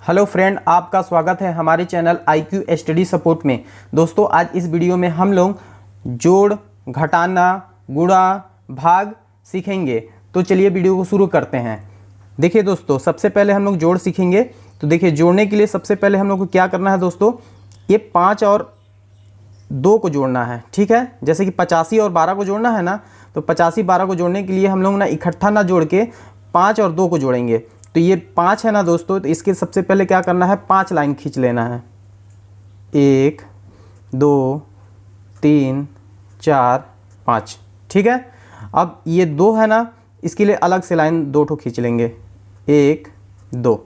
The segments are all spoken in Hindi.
हेलो फ्रेंड, आपका स्वागत है हमारे चैनल IQ स्टडी सपोर्ट में। दोस्तों, आज इस वीडियो में हम लोग जोड़, घटाना, गुणा, भाग सीखेंगे। तो चलिए वीडियो को शुरू करते हैं। देखिए दोस्तों, सबसे पहले हम लोग जोड़ सीखेंगे। तो देखिए, जोड़ने के लिए सबसे पहले हम लोग को क्या करना है दोस्तों, ये 5 और 2 को जोड़ना है। ठीक है, जैसे कि 85 और 12 को जोड़ना है ना, तो 85 12 को जोड़ने के लिए हम लोग ना इकट्ठा ना जोड़ के 5 और 2 को जोड़ेंगे। तो ये 5 है ना दोस्तों, तो इसके सबसे पहले क्या करना है, 5 लाइन खींच लेना है। 1 2 3 4 5। ठीक है, अब ये 2 है ना, इसके लिए अलग से लाइन 2 ठो खींच लेंगे। 1 2।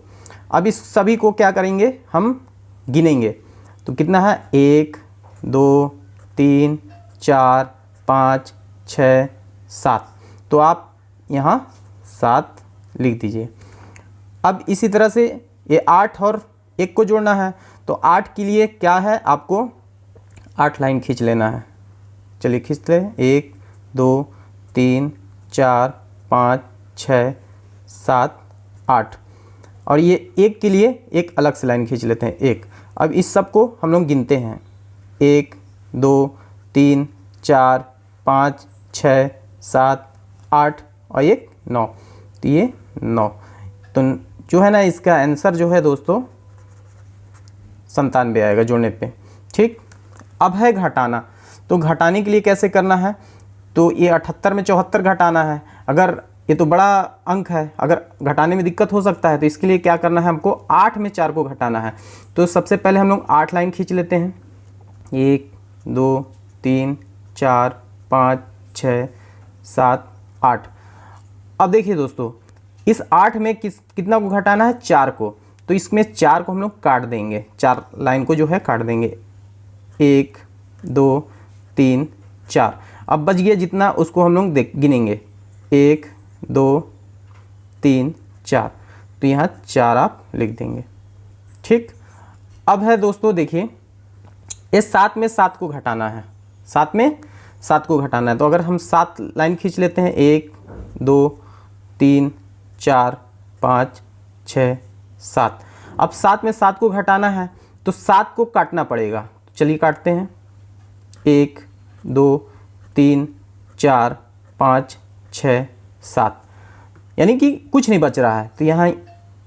अब इस सभी को क्या करेंगे, हम गिनेंगे। तो कितना है, 1 2 3 4 5 6 7। तो आप यहाँ 7 लिख दीजिए। अब इसी तरह से ये 8 और 1 को जोड़ना है। तो 8 के लिए क्या है, आपको 8 लाइन खींच लेना है। चलिए खींच ले। 1 2 3 4 5 6 7 8। और ये 1 के लिए एक अलग से लाइन खींच लेते हैं, 1। अब इस सब को हम लोग गिनते हैं। 1 2 3 4 5 6 7 8 और 1 9। तो ये 9। तो जो है ना, इसका आंसर जो है दोस्तों 97 आएगा जोड़ने पे। ठीक, अब है घटाना। तो घटाने के लिए कैसे करना है, तो ये 78 में 74 घटाना है। अगर ये तो बड़ा अंक है, अगर घटाने में दिक्कत हो सकता है, तो इसके लिए क्या करना है, हमको 8 में 4 को घटाना है। तो सबसे पहले हम लोग 8 लाइन खींच लेते हैं। 1 2 3 4 5 6 7 8। अब देखिए दोस्तों, इस 8 में कितना को घटाना है, 4 को। तो इसमें 4 को हम लोग काट देंगे, 4 लाइन को जो है काट देंगे। 1 2 3 4। अब बच गया जितना, उसको हम लोग गिनेंगे। 1 2 3 4। तो यहाँ 4 आप लिख देंगे। ठीक, अब है दोस्तों, देखिए इस 7 में 7 को घटाना है। 7 में 7 को घटाना है। तो अगर हम 7 लाइन खींच लेते हैं, 1 2 3 4 5 6 7। अब 7 में 7 को घटाना है, तो 7 को काटना पड़ेगा। चलिए काटते हैं। 1 2 3 4 5 6 7। यानी कि कुछ नहीं बच रहा है, तो यहाँ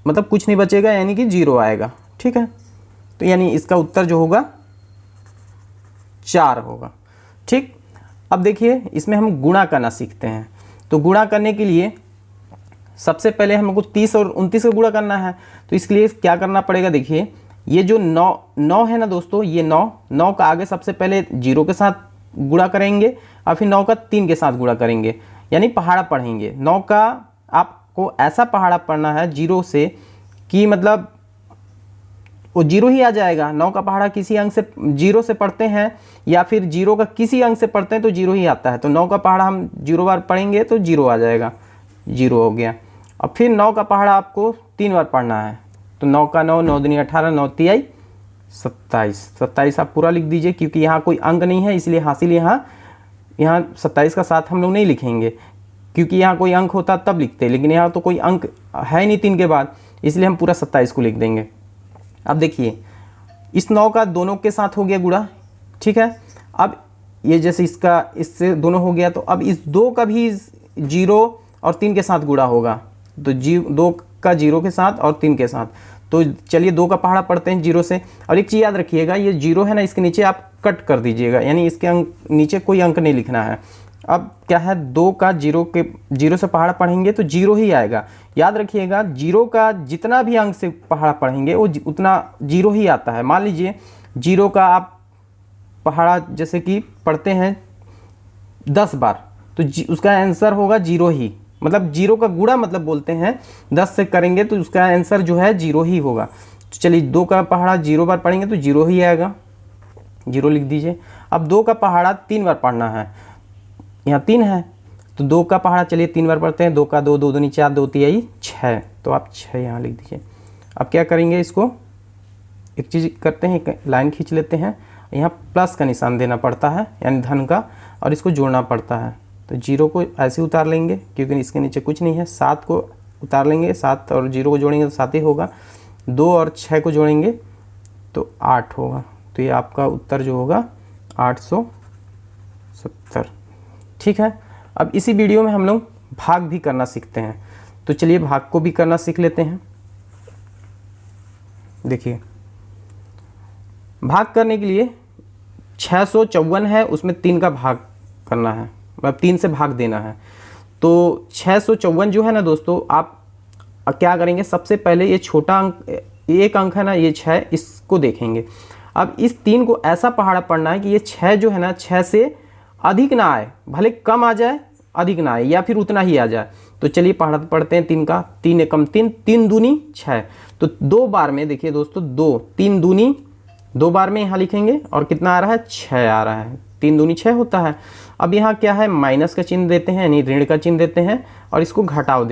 मतलब कुछ नहीं बचेगा, यानी कि 0 आएगा। ठीक है, तो यानी इसका उत्तर जो होगा 4 होगा। ठीक, अब देखिए इसमें हम गुणा करना सीखते हैं। तो गुणा करने के लिए सबसे पहले हमको 30 और 29 का गुणा करना है। तो इसके लिए क्या करना पड़ेगा, देखिए ये जो 9 है ना दोस्तों, ये 9 का आगे सबसे पहले 0 के साथ गुणा करेंगे और फिर 9 का 3 के साथ गुणा करेंगे, यानी पहाड़ा पढ़ेंगे। 9 का आपको ऐसा पहाड़ा पढ़ना है 0 से कि मतलब वो 0 ही आ जाएगा। 9 का पहाड़ा किसी अंक से 0 से पढ़ते हैं या फिर 0 का किसी अंक से पढ़ते हैं तो 0 ही आता है। तो 9 का पहाड़ा हम 0 बार पढ़ेंगे तो 0 आ जाएगा, 0 हो गया। अब फिर 9 का पहाड़ा आपको 3 बार पढ़ना है। तो 9 का 9, 9 दूनी 18, 9 तिहाई 27। 27 आप पूरा लिख दीजिए, क्योंकि यहाँ कोई अंक नहीं है, इसलिए हासिल यहाँ 27 का साथ हम लोग नहीं लिखेंगे, क्योंकि यहाँ कोई अंक होता तब लिखते, लेकिन यहाँ तो कोई अंक है नहीं 3 के बाद, इसलिए हम पूरा 27 को लिख देंगे। अब देखिए इस 9 का दोनों के साथ हो गया गुणा। ठीक है, अब ये जैसे इसका इससे दोनों हो गया, तो अब इस 2 का भी 0 और 3 के साथ गुणा होगा। तो 2 का 0 के साथ और 3 के साथ। तो चलिए 2 का पहाड़ा पढ़ते हैं 0 से। और एक चीज़ याद रखिएगा, ये 0 है ना, इसके नीचे आप कट कर दीजिएगा, यानी इसके नीचे कोई अंक नहीं लिखना है। अब क्या है, 2 का 0 से पहाड़ा पढ़ेंगे तो 0 ही आएगा। याद रखिएगा, 0 का जितना भी अंक से पहाड़ा पढ़ेंगे वो उतना 0 ही आता है। मान लीजिए 0 का आप पहाड़ा जैसे कि पढ़ते हैं 10 बार, तो उसका आंसर होगा 0 ही। मतलब 0 का गुणा मतलब बोलते हैं 10 से करेंगे तो उसका आंसर जो है 0 ही होगा। तो चलिए 2 का पहाड़ा 0 बार पढ़ेंगे तो 0 ही आएगा, 0 लिख दीजिए। अब 2 का पहाड़ा 3 बार पढ़ना है, यहाँ 3 है, तो 2 का पहाड़ा चलिए 3 बार पढ़ते हैं। 2 का 2, 2 दूनी 4, 2 तिहाई 6। तो आप 6 यहाँ लिख दीजिए। अब क्या करेंगे, इसको एक चीज़ करते हैं, एक लाइन खींच लेते हैं। यहाँ प्लस का निशान देना पड़ता है, यानी धन का, और इसको जोड़ना पड़ता है। तो 0 को ऐसे उतार लेंगे, क्योंकि इसके नीचे कुछ नहीं है। 7 को उतार लेंगे, 7 और 0 को जोड़ेंगे तो 7 ही होगा। 2 और 6 को जोड़ेंगे तो 8 होगा। तो ये आपका उत्तर जो होगा 870। ठीक है, अब इसी वीडियो में हम लोग भाग भी करना सीखते हैं। तो चलिए भाग को भी करना सीख लेते हैं। देखिए, भाग करने के लिए 654 है, उसमें 3 का भाग करना है, मतलब 3 से भाग देना है। तो 654 जो है ना दोस्तों, आप क्या करेंगे, सबसे पहले ये छोटा अंक, एक अंक है ना ये 6, इसको देखेंगे। अब इस 3 को ऐसा पहाड़ा पढ़ना है कि ये 6 जो है ना 6 से अधिक ना आए, भले कम आ जाए अधिक ना आए, या फिर उतना ही आ जाए। तो चलिए पढ़ा पढ़ते हैं 3 का। 3 एकम 3, 3 दूनी 6। तो 2 बार में देखिए दोस्तों, 2 3 दूनी 2 बार में यहाँ लिखेंगे और कितना आ रहा है, 6 आ रहा है। 3 दूनी 6 होता है। अब यहाँ क्या है, माइनस का चिन्ह देते हैं, यानी ऋण का चिन्ह देते हैं और इसको घटा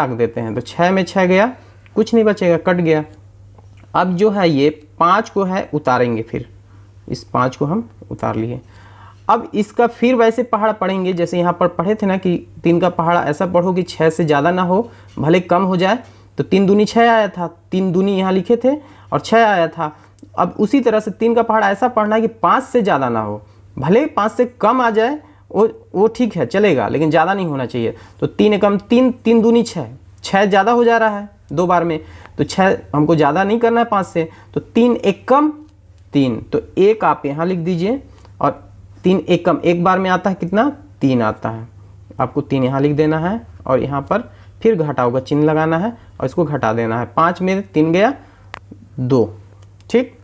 देते हैं। तो 6 में 6 गया, कुछ नहीं बचेगा, कट गया। अब जो है ये 5 को है उतारेंगे, फिर इस 5 को हम उतार लिए। अब इसका फिर वैसे पहाड़ा पढ़ेंगे जैसे यहाँ पर पढ़े थे ना कि 3 का पहाड़ा ऐसा पढ़ो कि 6 से ज़्यादा ना हो, भले कम हो जाए। तो 3 दूनी 6 आया था, 3 दूनी यहाँ लिखे थे और 6 आया था। अब उसी तरह से 3 का पहाड़ा ऐसा पढ़ना है कि 5 से ज़्यादा ना हो, भले 5 से कम आ जाए, वो ठीक है चलेगा, लेकिन ज़्यादा नहीं होना चाहिए। तो 3 एकम 3, 3 दूनी 6, 6 ज़्यादा हो जा रहा है 2 बार में, तो 6 हमको ज़्यादा नहीं करना है 5 से। तो 3 एकम 3, तो 1 आप यहाँ लिख दीजिए और 3 एकम 1 बार में आता है कितना, 3 आता है। आपको 3 यहाँ लिख देना है और यहाँ पर फिर घटाव का चिन्ह लगाना है और इसको घटा देना है। 5 में 3 गया 2। ठीक,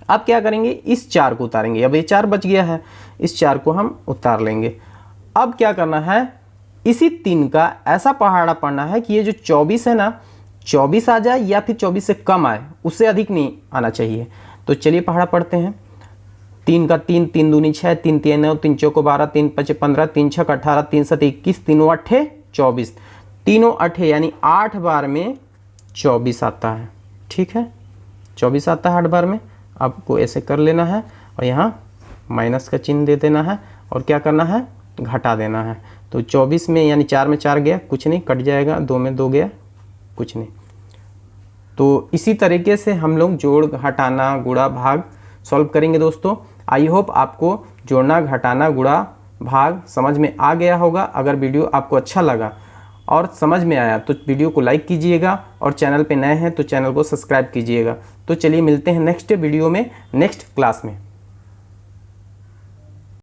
अब क्या करेंगे, इस 4 को उतारेंगे। अब ये 4 बच गया है, इस 4 को हम उतार लेंगे। अब क्या करना है, इसी 3 का ऐसा पहाड़ा पढ़ना है कि ये जो 24 है ना, 24 आ जाए या फिर 24 से कम आए, उससे अधिक नहीं आना चाहिए। तो चलिए पहाड़ा पढ़ते हैं। 3 का 3, 3 दूनी 6, 3 3 9, 3 चौको 12, 3 5 15, 3 6 18, 3 7 21, 3 8 24, तीनों 8 यानी 8 बार में 24 आता है। ठीक है, 24 आता है 8 बार में। आपको ऐसे कर लेना है और यहाँ माइनस का चिन्ह दे देना है और क्या करना है, घटा देना है। तो 24 में यानी 4 में 4 गया, कुछ नहीं, कट जाएगा। 2 में 2 गया, कुछ नहीं। तो इसी तरीके से हम लोग जोड़, घटाना, गुणा, भाग सॉल्व करेंगे दोस्तों। आई होप आपको जोड़ना, घटाना, गुणा, भाग समझ में आ गया होगा। अगर वीडियो आपको अच्छा लगा और समझ में आया तो वीडियो को लाइक कीजिएगा और चैनल पे नए हैं तो चैनल को सब्सक्राइब कीजिएगा। तो चलिए मिलते हैं नेक्स्ट वीडियो में, नेक्स्ट क्लास में।